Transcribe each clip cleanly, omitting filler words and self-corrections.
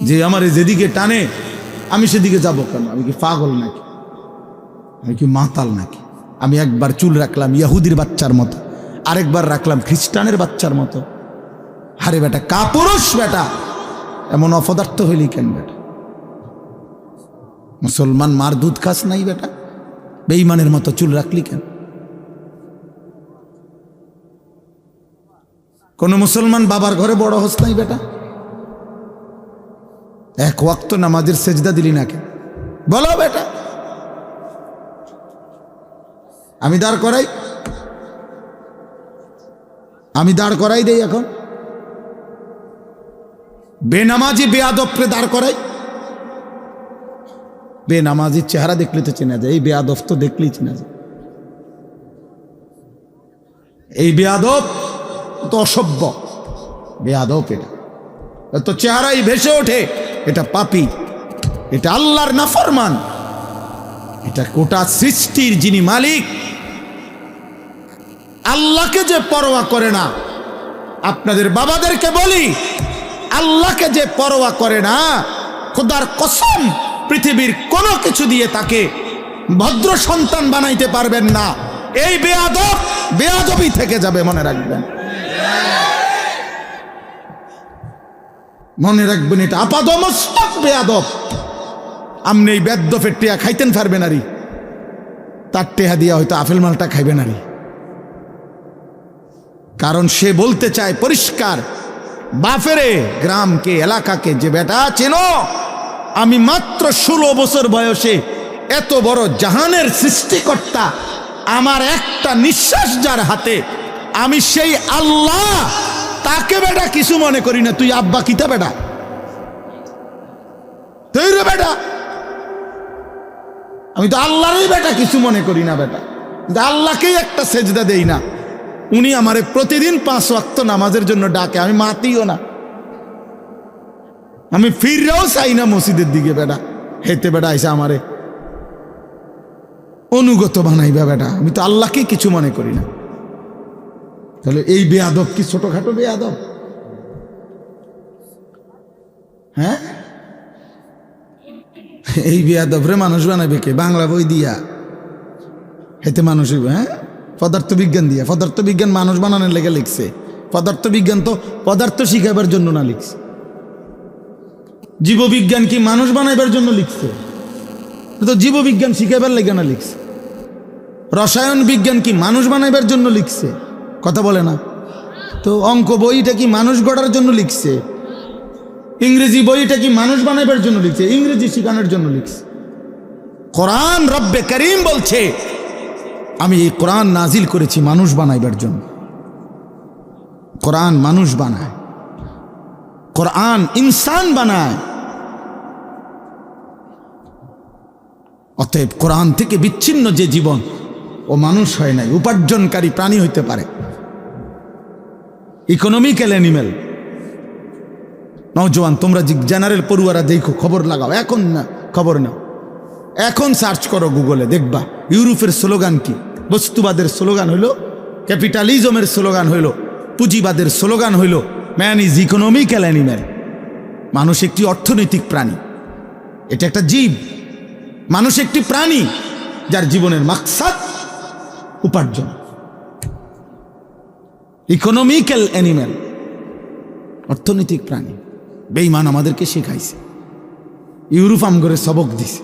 যে আমার যেদিকে টানে আমি সেদিকে যাব কেন? আমি কি পাগল নাকি? আমি কি মাতাল নাকি? আমি একবার চুল রাখলাম ইহুদির বাচ্চার মতো, আরেকবার রাখলাম খ্রিস্টানের বাচ্চার মতো। আরে বেটা, কাপুরুষ বেটা, এমন অপদার্থ হইলি কেন বেটা? মুসলমান মার দুধ খাস নাই বেটা? বেঈমানের মতো চুল রাখলি কেন? কোন মুসলমান বাবার ঘরে বড় হস নাই বেটা? এক ওয়াক্ত নামাজের সেজদা দিলি না কেন? বলো বেটা। আমি দাঁড় করাই দেই এখন, বেনামাজি বেয়াদবকে দাঁড় করাই। বেনামাজির চেহারা দেখলে তো চেনা যায়, এই বেয়াদব তো দেখলেই চেনা যায়। এই বেয়াদব তো অসভ্য বেয়াদব, এটা তো চেহারাই ভেসে ওঠে এটা পাপী, এটা আল্লাহর নাফরমান, এটা গোটা সৃষ্টির যিনি মালিক আল্লাহকে যে পরোয়া করে না। আপনাদের বাবাদেরকে বলি, আল্লাহকে যে পরোয়া করে না, খোদার কসম পৃথিবীর কোনো কিছু দিয়ে তাকে ভদ্র সন্তান বানাইতে পারবেন না। এই বেয়াদব বেয়াদবই থেকে যাবে, মনে রাখবেন, মনে রাখবেন, এটা আপাদমস্তক বেয়াদব। আপনি এই বেদ্যফের টেয়া খাইতেন পারবেন আরি, তার টেহা দিয়া হয়তো আপেল মালটা খাইবেন আরি। কারণ সে বলতে চায় পরিষ্কার, বাফেরে গ্রামকে এলাকাকে, যে বেটা চেনো, আমি মাত্র 16 বছর বয়সে এত বড় জাহানের সৃষ্টিকর্তা, আমার একটা নিঃশ্বাস যার হাতে, আমি সেই আল্লাহ, তাকে বেটা কিছু মনে করি না। তুই আব্বা কিতা বেটা? তুই রে বেটা, আমি তো আল্লাহরই বেটা কিছু মনে করি না বেটা, কিন্তু আল্লাহকেই একটা সেজদা দেই না। উনি আমারে প্রতিদিন 5 ওয়াক্ত নামাজের জন্য ডাকে, আমি মাতিও না, আমি ফিররাও চাই না মসজিদের দিকে বেটা। হেতে বেটা আইসা আমারে অনুগত বানাইবা বেটা, আমি তো আল্লাহকেই কিছু মনে করি না। তাহলে এই বেয়াদব কি ছোটখাটো বেয়াদব? হ্যাঁ, এই বেয়াদব রে মানুষ বানাবে কে? বাংলা বই দিয়া হেতে মানুষ হইবে? হ্যাঁ, পদার্থবিজ্ঞান দিয়া। পদার্থবিজ্ঞান মানুষ বানানোর লেগে লিখছে। পদার্থবিজ্ঞান তো পদার্থ শিখাবার জন্য না লিখছে। জীববিজ্ঞান কি মানুষ বানাইবার জন্য লিখছে? তো জীববিজ্ঞান শিখাবার লেগে না লিখছে। রসায়ন বিজ্ঞান কি মানুষ বানাইবার জন্য লিখছে? কথা বলে না তো। অঙ্ক বইটা কি মানুষ গড়ার জন্য লিখছে? ইংরেজি বইটা কি মানুষ বানাইবার জন্য লিখছে? ইংরেজি শেখানোর জন্য লিখছে। কোরআন রব্বে করিম বলছে, আমি এই কোরআন নাজিল করেছি মানুষ বানাইবার জন্য। কোরআন মানুষ বানায়, কোরআন ইনসান বানায়। অতএব কোরআন থেকে বিচ্ছিন্ন যে জীবন, ও মানুষ হয় নাই, উপার্জনকারী প্রাণী হইতে পারে, ইকোনমিক্যাল অ্যানিমেল। নওজোয়ান তোমরা জেনারেল পড়ুয়ারা দেখো, খবর লাগাও, এখন না খবর নাও, এখন সার্চ করো গুগলে, দেখবা ইউরোপের স্লোগান কি। বস্তুবাদের স্লোগান হইল, ক্যাপিটালিজমের স্লোগান হইল, পুঁজিবাদের স্লোগান হইল ম্যান ইজ ইকোনমিক্যাল অ্যানিম্যাল। মানুষ একটি অর্থনৈতিক প্রাণী, এটা একটা জীব। মানুষ একটি প্রাণী যার জীবনের মাকসাদ উপার্জন। ইকোনমিক্যাল অ্যানিম্যাল, অর্থনৈতিক প্রাণী। বেঈমান আমাদেরকে শেখাইছে, ইউরোপ আমগরে সবক দিছে,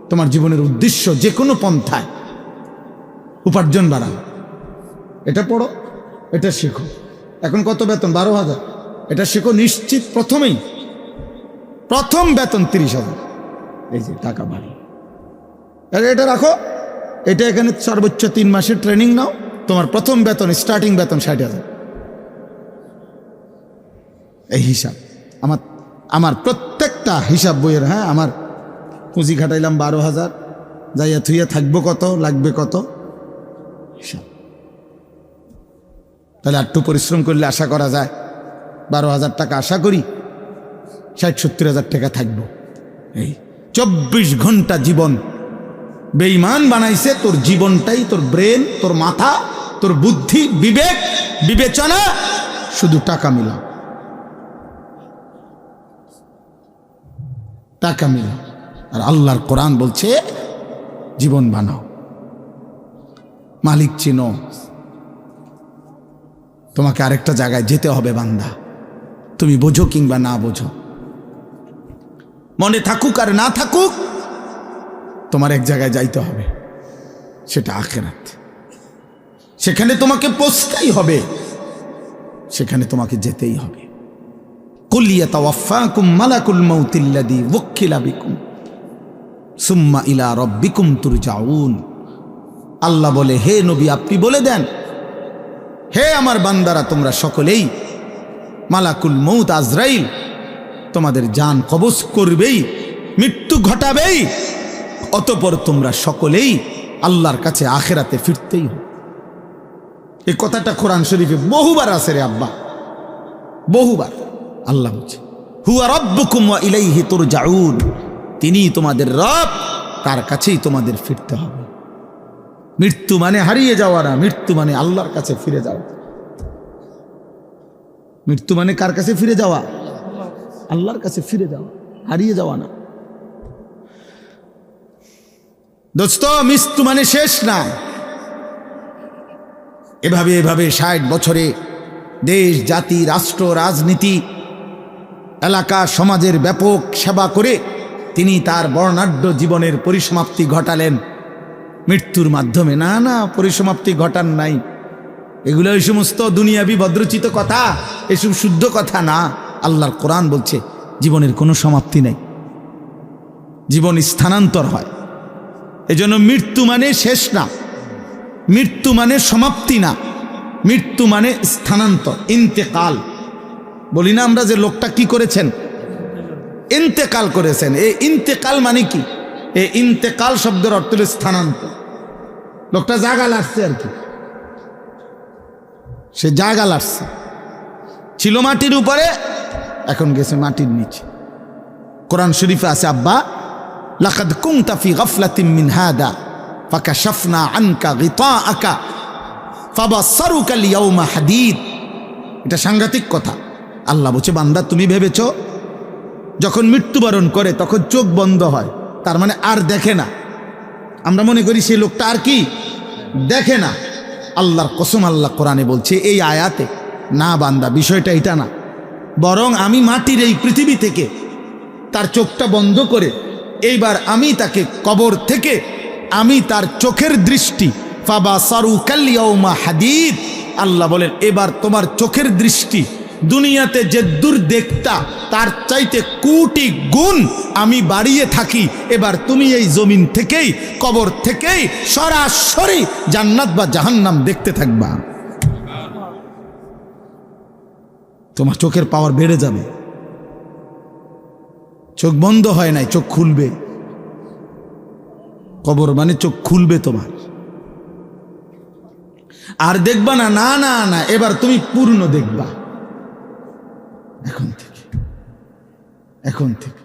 তোমার জীবনের উদ্দেশ্য যে কোনো পন্থায় উপার্জন বাড়াও। এটা পড়ো, এটা শেখো। এখন কত বেতন? 12,000। এটা শেখো নিশ্চিত, প্রথমেই প্রথম বেতন 30,000। এই যে টাকা বাড়ি, এটা রাখো, এটা এখানে সর্বোচ্চ 3 মাসের ট্রেনিং নাও, তোমার প্রথম বেতন, স্টার্টিং বেতন 60,000। এই হিসাব আমার প্রত্যেকটা হিসাব বইয়ের। হ্যাঁ, আমার পুঁজি খাটাইলাম 12,000, যাইয়া থুইয়া থাকবো কত, লাগবে কত হিসাব। তাহলে একটু পরিশ্রম করলে আশা করা যায় 12,000 টাকা, আশা করি 60-70,000 টাকা থাকবো। এই 24 ঘন্টা জীবন বেঈমান বানাইছে। তোর জীবনটাই, তোর ব্রেন, তোর মাথা, তোর বুদ্ধি, বিবেক, বিবেচনা শুধু টাকা মিলা। টাকা মিলাও। আর আল্লাহর কোরআন বলছে জীবন বানাও, মালিক চিনো। তোমাকে আরেকটা জায়গায় যেতে হবে বান্দা, তুমি বোঝো কিংবা না বোঝো, মনে থাকুক আর না থাকুক, তোমার এক জায়গায় যাইতে হবে, সেটা আখিরাত। সেখানে তোমাকে পৌঁছতেই হবে, সেখানে তোমাকে যেতেই হবে। কুল ইয়াতাওয়াফাকুম মালাকুল মাউতিল্লাযী ওয়াক্কিলা বিকুম সুম্মা ইলা রাব্বিকুম তুরজাউন। আল্লাহ বলে, হে নবী আপনি বলে দেন, হে আমার বান্দারা তোমরা সকলেই, মালাকুল মউত আজরাইল তোমাদের জান কবজ করবেই, মৃত্যু ঘটাবেই, অতঃপর তোমরা সকলেই আল্লাহর কাছে আখিরাতে ফিরতেই হবে। এই কথাটা কোরআন শরীফে বহুবার আছে রে আব্বা, বহুবার। আল্লাহ বলছে হুয়া রাব্বুকুম ওয়া ইলাইহি তুরজাউন, তিনি তোমাদের রব, তার কাছেই তোমাদের ফিরতে হবে। মৃত্যু মানে হারিয়ে যাওয়া না, মৃত্যু মানে আল্লাহর কাছে ফিরে যাওয়া। মৃত্যু মানে কার কাছে ফিরে যাওয়া? আল্লাহর কাছে ফিরে যাওয়া, হারিয়ে যাওয়া না। দোস্ত, মৃত্যু মানে শেষ না। এভাবে এভাবে 60 বছরে দেশ, জাতি, রাষ্ট্র, রাজনীতি, এলাকা, সমাজের ব্যাপক সেবা করে তিনি তার বর্ণাঢ্য জীবনের পরিসমাপ্তি ঘটালেন মৃত্যুর মাধ্যমে। না না, পরিসমাপ্তি ঘটান নাই। এগুলো এই সমস্ত দুনিয়াবি ভদ্রচিত কথা, এসব শুদ্ধ কথা না। আল্লাহর কোরআন বলছে জীবনের কোনো সমাপ্তি নাই, জীবন স্থানান্তর হয়। এজন্য মৃত্যু মানে শেষ না, মৃত্যু মানে সমাপ্তি না, মৃত্যু মানে স্থানান্তর, ইন্তেকাল। বলি না আমরা যে লোকটা কি করেছেন? ইন্তেকাল করেছেন। এই ইন্তেকাল মানে কি? এই ইন্তেকাল শব্দের অর্থ হল স্থানান্তর। লোকটা জায়গা লাগছে আর কি, সে জায়গা লাগছে, ছিল মাটির উপরে, এখন গেছে মাটির নিচে। কোরআন শরীফে আছে আব্বা, লাকাদ কুনতা ফি গাফলাতিন মিন হাদা ফাকাশাফনা আনকা গিতাআকা ফাবাসসারুকা আল-ইয়াওমা হাদীদ। এটা সাংঘাতিক কথা। আল্লাহ বলছে, বান্দা তুমি ভেবেছো যখন মৃত্যুবরণ করে তখন চোখ বন্ধ হয়, তার মানে আর দেখে না। আমরা মনে করি সেই লোকটা আর কি দেখে না। আল্লাহর কসম, আল্লাহ কোরআনে বলছে এই আয়াতে, না বান্দা বিষয়টা এটা না, বরং আমি মাটির এই পৃথিবী থেকে তার চোখটা বন্ধ করে এইবার আমি তাকে কবর থেকে আমি তার চোখের দৃষ্টি ফাবাসারুকাল ইয়াউমা হাদীদ। আল্লাহ বলেন এবার তোমার চোখের দৃষ্টি দুনিয়াতে যে দূর দেখতা তার চাইতে কোটি গুণ আমি বাড়িয়ে থাকি। এবার তুমি এই জমিন থেকেই, কবর থেকেই সরাসরি জান্নাত বা জাহান্নাম দেখতে থাকবা। তোমার চোখের পাওয়ার বেড়ে যাবে। চোখ বন্ধ হয় নাই, চোখ খুলবে। কবর মানে চোখ খুলবে তোমার, আর দেখবা না। না না না, এবার তুমি পূর্ণ দেখবা এখন থেকে, এখন থেকে।